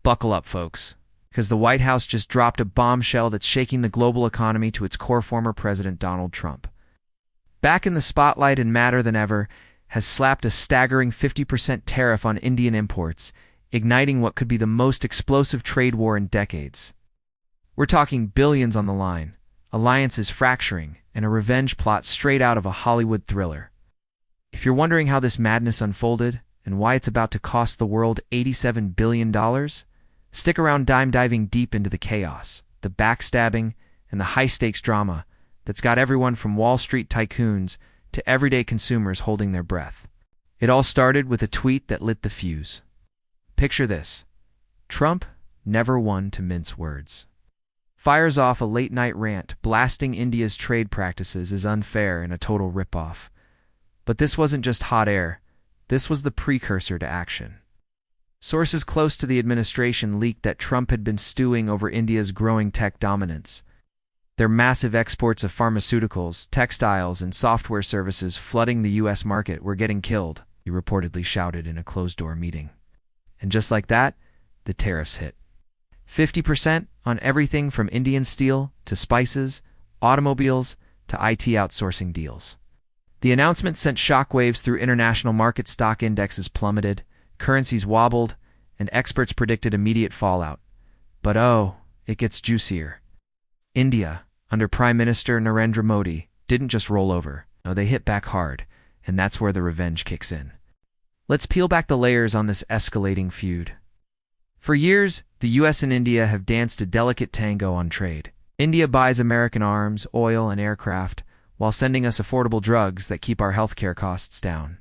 Buckle up, folks, because the White House just dropped a bombshell that's shaking the global economy to its core. Former President Donald Trump, back in the spotlight and madder than ever, has slapped a staggering 50% tariff on Indian imports, igniting what could be the most explosive trade war in decades. We're talking billions on the line, alliances fracturing, and a revenge plot straight out of a Hollywood thriller. If you're wondering how this madness unfolded and why it's about to cost the world $87 billion, stick around. Diving deep into the chaos, the backstabbing, and the high-stakes drama that's got everyone from Wall Street tycoons to everyday consumers holding their breath. It all started with a tweet that lit the fuse. Picture this. Trump, never one to mince words, fires off a late-night rant blasting India's trade practices as unfair and a total ripoff. But this wasn't just hot air. This was the precursor to action. Sources close to the administration leaked that Trump had been stewing over India's growing tech dominance. Their massive exports of pharmaceuticals, textiles, and software services flooding the U.S. market were getting killed, he reportedly shouted in a closed-door meeting. And just like that, the tariffs hit. 50% on everything from Indian steel to spices, automobiles, to IT outsourcing deals. The announcement sent shockwaves through international market. Stock indexes plummeted, currencies wobbled, and experts predicted immediate fallout. But oh, it gets juicier. India, under Prime Minister Narendra Modi, didn't just roll over. No, they hit back hard, and that's where the revenge kicks in. Let's peel back the layers on this escalating feud. For years, the U.S. and India have danced a delicate tango on trade. India buys American arms, oil, and aircraft, while sending us affordable drugs that keep our healthcare costs down.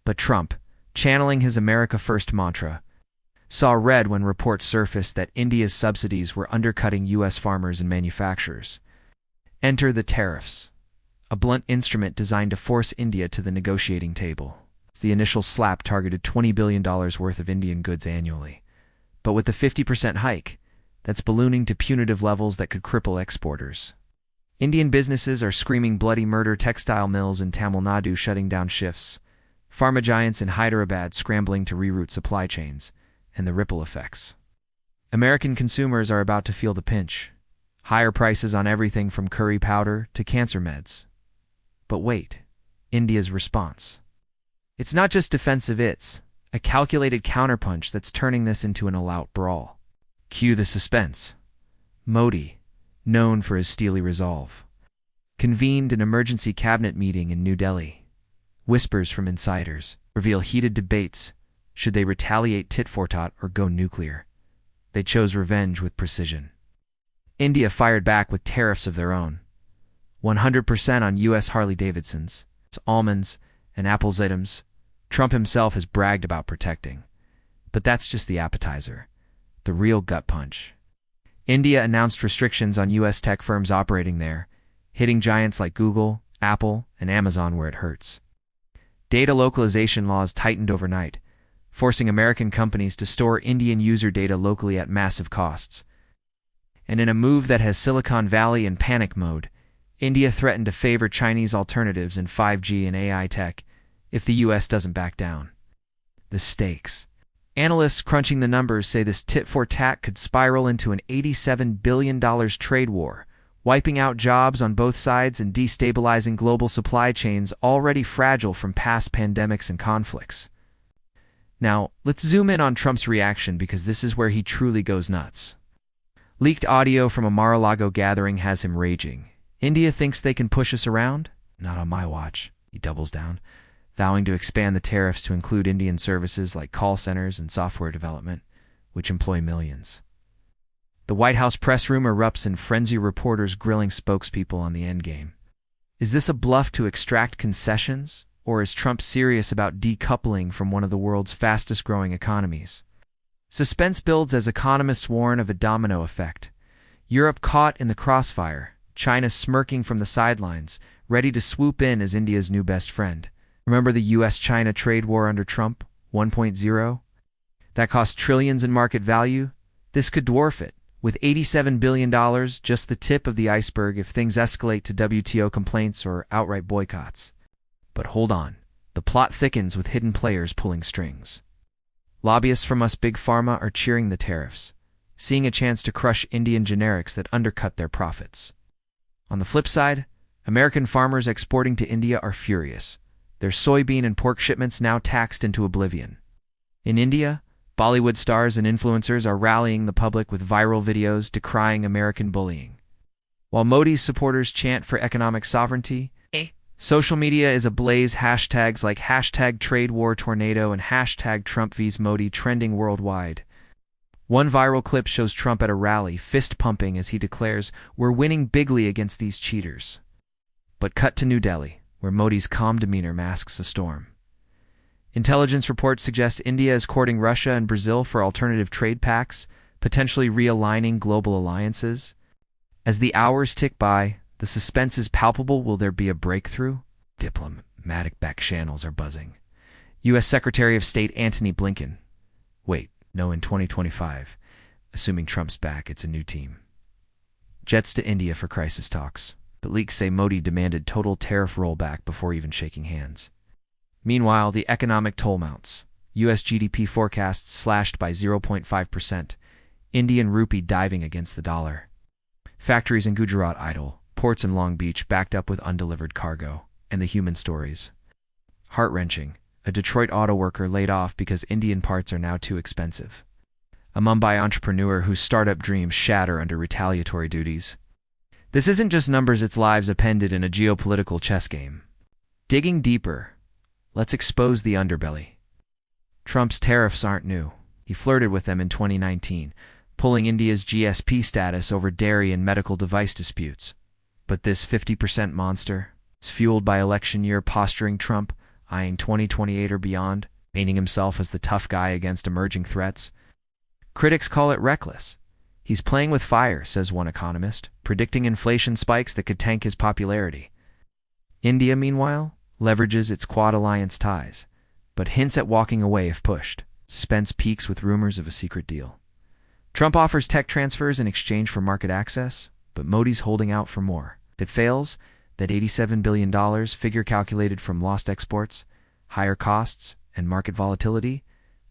But Trump, channeling his America First mantra, saw red when reports surfaced that India's subsidies were undercutting U.S. farmers and manufacturers. Enter the tariffs, a blunt instrument designed to force India to the negotiating table. The initial slap targeted $20 billion worth of Indian goods annually. But with the 50% hike, that's ballooning to punitive levels that could cripple exporters. Indian businesses are screaming bloody murder. Textile mills in Tamil Nadu shutting down shifts, pharma giants in Hyderabad scrambling to reroute supply chains, and the ripple effects. American consumers are about to feel the pinch. Higher prices on everything from curry powder to cancer meds. But wait, India's response. It's not just defensive, it's a calculated counterpunch that's turning this into an all-out brawl. Cue the suspense. Modi, known for his steely resolve, convened an emergency cabinet meeting in New Delhi. Whispers from insiders reveal heated debates. Should they retaliate tit-for-tat or go nuclear? They chose revenge with precision. India fired back with tariffs of their own. 100% on U.S. Harley-Davidsons, almonds, and Apple's items Trump himself has bragged about protecting. But that's just the appetizer. The real gut punch. India announced restrictions on U.S. tech firms operating there, hitting giants like Google, Apple, and Amazon where it hurts. Data localization laws tightened overnight, forcing American companies to store Indian user data locally at massive costs. And in a move that has Silicon Valley in panic mode, India threatened to favor Chinese alternatives in 5G and AI tech if the U.S. doesn't back down. The stakes. Analysts crunching the numbers say this tit-for-tat could spiral into an $87 billion trade war, wiping out jobs on both sides and destabilizing global supply chains already fragile from past pandemics and conflicts. Now, let's zoom in on Trump's reaction because this is where he truly goes nuts. Leaked audio from a Mar-a-Lago gathering has him raging. India thinks they can push us around? Not on my watch. He doubles down, vowing to expand the tariffs to include Indian services like call centers and software development, which employ millions. The White House press room erupts in frenzy, reporters grilling spokespeople on the endgame. Is this a bluff to extract concessions, or is Trump serious about decoupling from one of the world's fastest-growing economies? Suspense builds as economists warn of a domino effect. Europe caught in the crossfire, China smirking from the sidelines, ready to swoop in as India's new best friend. Remember the U.S.-China trade war under Trump 1.0? That cost trillions in market value? This could dwarf it, with $87 billion just the tip of the iceberg if things escalate to WTO complaints or outright boycotts. But hold on, the plot thickens with hidden players pulling strings. Lobbyists from us big pharma are cheering the tariffs, seeing a chance to crush Indian generics that undercut their profits. On the flip side, American farmers exporting to India are furious, their soybean and pork shipments now taxed into oblivion. In India, Bollywood stars and influencers are rallying the public with viral videos decrying American bullying. While Modi's supporters chant for economic sovereignty, social media is ablaze, hashtags like hashtag trade war tornado and hashtag Trump vs Modi trending worldwide. One viral clip shows Trump at a rally, fist-pumping as he declares, "We're winning bigly against these cheaters." But cut to New Delhi, where Modi's calm demeanor masks a storm. Intelligence reports suggest India is courting Russia and Brazil for alternative trade pacts, potentially realigning global alliances. As the hours tick by, the suspense is palpable. Will there be a breakthrough? Diplomatic back channels are buzzing. U.S. Secretary of State Antony Blinken. In 2025. Assuming Trump's back, it's a new team. Jets to India for crisis talks, but leaks say Modi demanded total tariff rollback before even shaking hands. Meanwhile, the economic toll mounts. U.S. GDP forecasts slashed by 0.5%. Indian rupee diving against the dollar. Factories in Gujarat idle. Ports in Long Beach backed up with undelivered cargo. And the human stories. Heart-wrenching. A Detroit auto worker laid off because Indian parts are now too expensive. A Mumbai entrepreneur whose startup dreams shatter under retaliatory duties. This isn't just numbers, it's lives appended in a geopolitical chess game. Digging deeper, let's expose the underbelly. Trump's tariffs aren't new. He flirted with them in 2019, pulling India's GSP status over dairy and medical device disputes. But this 50% monster is fueled by election year posturing Trump, eyeing 2028 or beyond, painting himself as the tough guy against emerging threats. Critics call it reckless. He's playing with fire, says one economist, predicting inflation spikes that could tank his popularity. India, meanwhile, leverages its Quad alliance ties, but hints at walking away if pushed. Suspense peaks with rumors of a secret deal. Trump offers tech transfers in exchange for market access, but Modi's holding out for more. If it fails, that $87 billion figure calculated from lost exports, higher costs, and market volatility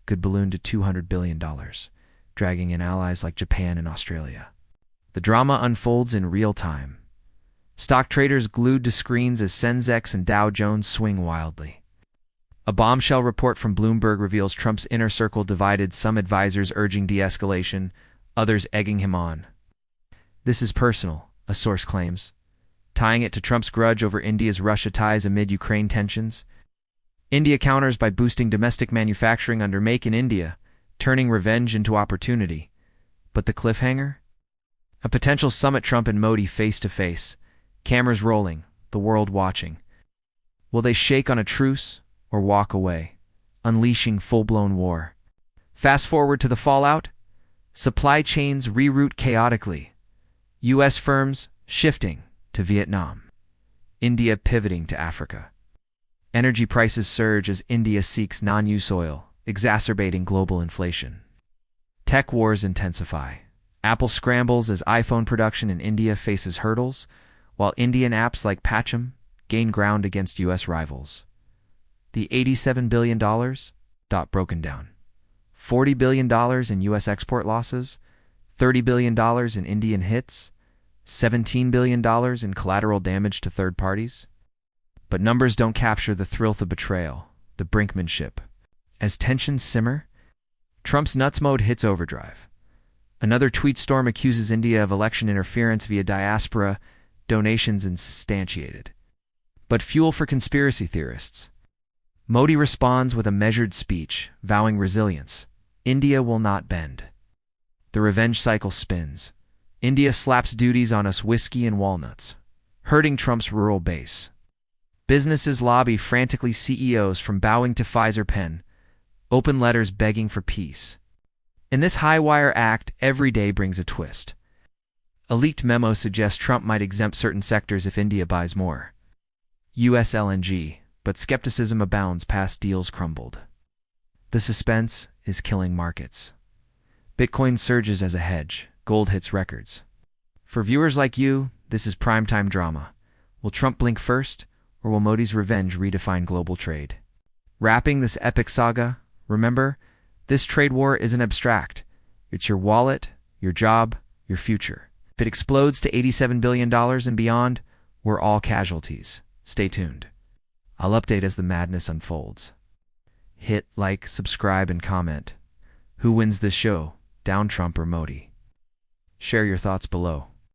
could balloon to $200 billion, dragging in allies like Japan and Australia. The drama unfolds in real time. Stock traders glued to screens as Sensex and Dow Jones swing wildly. A bombshell report from Bloomberg reveals Trump's inner circle divided, some advisors urging de-escalation, others egging him on. This is personal, a source claims, tying it to Trump's grudge over India's Russia ties amid Ukraine tensions. India counters by boosting domestic manufacturing under Make in India, turning revenge into opportunity. But the cliffhanger? A potential summit, Trump and Modi face-to-face, cameras rolling, the world watching. Will they shake on a truce or walk away, unleashing full-blown war? Fast forward to the fallout. Supply chains reroute chaotically. U.S. firms shifting to Vietnam. India pivoting to Africa. Energy prices surge as India seeks non-use oil, exacerbating global inflation. Tech wars intensify. Apple scrambles as iPhone production in India faces hurdles, while Indian apps like Patcham gain ground against U.S. rivals. The $87 billion broken down. $40 billion in U.S. export losses, $30 billion in Indian hits, $17 billion in collateral damage to third parties. But numbers don't capture the thrill of betrayal, the brinkmanship. As tensions simmer, Trump's nuts mode hits overdrive. Another tweet storm accuses India of election interference via diaspora donations instantiated. But fuel for conspiracy theorists. Modi responds with a measured speech, vowing resilience. India will not bend. The revenge cycle spins. India slaps duties on us, whiskey and walnuts, hurting Trump's rural base. Businesses lobby frantically, CEOs from bowing to Pfizer pen, open letters begging for peace. In this high-wire act, every day brings a twist. A leaked memo suggests Trump might exempt certain sectors if India buys more U.S. LNG, but skepticism abounds. Past deals crumbled. The suspense is killing markets. Bitcoin surges as a hedge. Gold hits records. For viewers like you, this is primetime drama. Will Trump blink first, or will Modi's revenge redefine global trade? Wrapping this epic saga, remember, This trade war isn't abstract. It's your wallet, your job, your future. If it explodes to $87 billion and beyond, we're all casualties. Stay tuned. I'll update as the madness unfolds. Hit like, subscribe, and comment. Who wins this show, down Trump or Modi? Share your thoughts below.